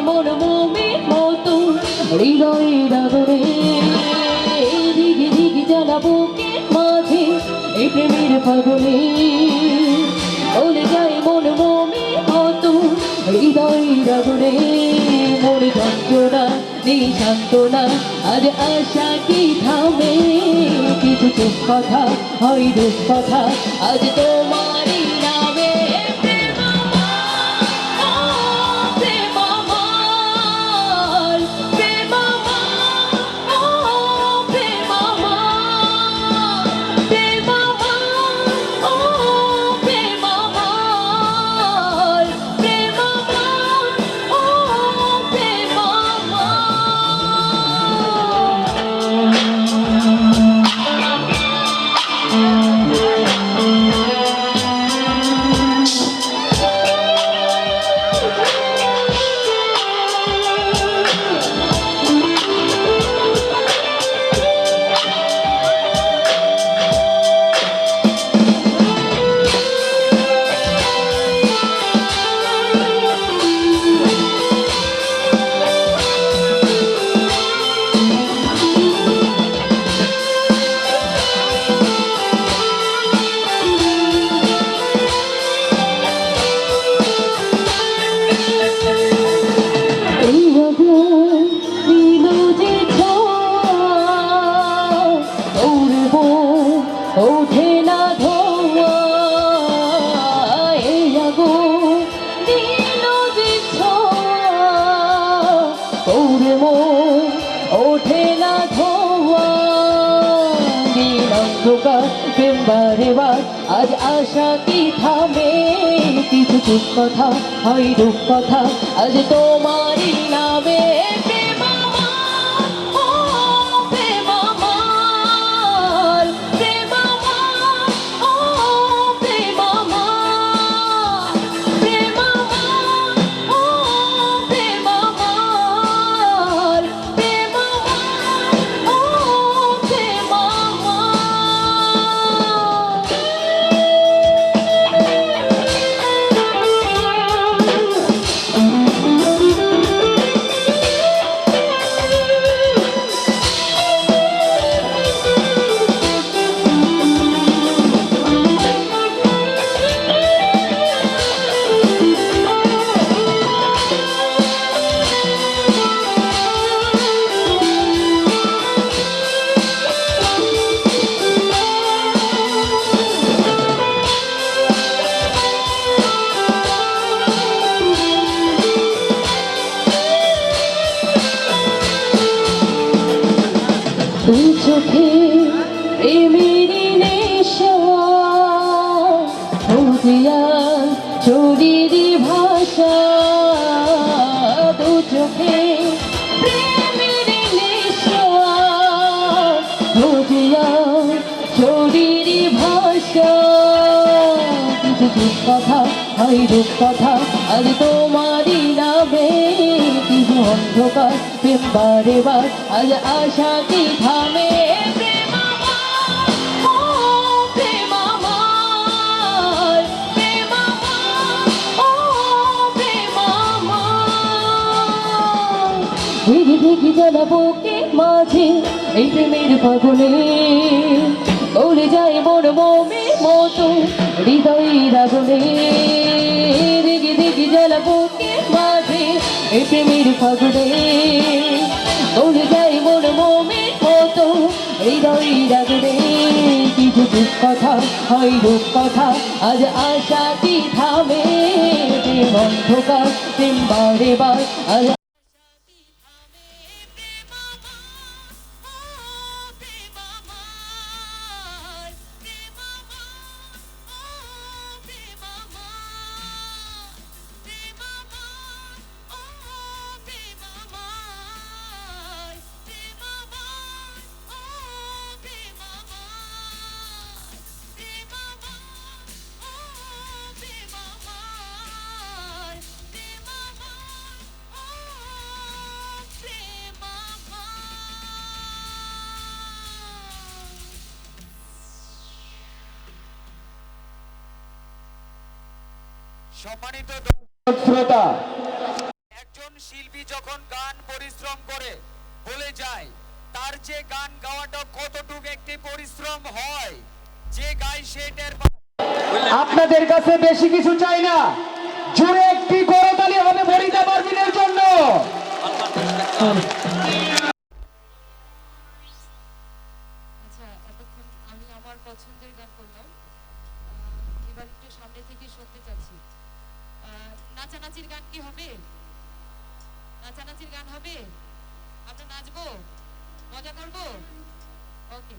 মন মমির মতো হৃদয়ের আগুনে দিঘি দিঘি জ্বালা বুকের মাঝে এই প্রেমের ফাগুনে বলে যায় মন মমির মতো হৃদয়ের আগুনে মোর যন্ত্রণা নেই সান্ত্বনা আজ আশা কি থামে কিছু চুপ কথা হয় দুঃখ কথা আজ তোমারই নামে ওঠে না ধোয়া এই আগুন নীল যে ছোঁয়া ওরে মন ওঠে না ধোয়া নীল অন্ধকার প্রেম বারে বার আজ আশা কি থামে কিছু চুপ কথা হয় রূপ কথা আজ তোমারই নামে তুই চোখে প্রেমেরই নেশা নদিয়া চুরিরি ভাষা দু চোখে প্রেমেরই নেশা নদিয়া চুরিরি ভাষা কিছু দুঃখ কথা হয় রূপ কথা আজ তোমারই নামে কিছু অন্ধকার প্রেম বারে বার আজ আশা কি থামে দেখি দেখি জ্বালা বুকে মাঝে এই প্রেমের ফাগুনে ওরে যায় মোর মমির মতো হৃদয়ের আগুনে দেখি দেখি জ্বালা বুকে মাঝে এই প্রেমের ফাগুনে ওরে যায় মোর মমির মতো হৃদয়ের আগুনে কিছু দুঃখ কথা হয় রূপ কথা আজ আশা কি থামে প্রেম অন্ধকার প্রেম বারে বার আজ সম্মানিত শ্রোতা, একজন শিল্পী যখন গান পরিশ্রম করে বলে যায়, তার যে গান গাওয়াটা কতটুকু একটি পরিশ্রম হয়, যে গায় সে টের পায়। আপনাদের কাছে বেশি কিছু চাই না, জুড়ে একটি করতালি হবে ফরিদা পারভিনের জন্য। আচ্ছা, এতক্ষণ আমি আমার পছন্দের গান করলাম। এবার একটু সামনে থেকে শুনতে চাচ্ছি। নাচানাচির গান কি হবে? নাচানাচির গান হবে? আমরা নাচবো, মজা করবো। ওকে।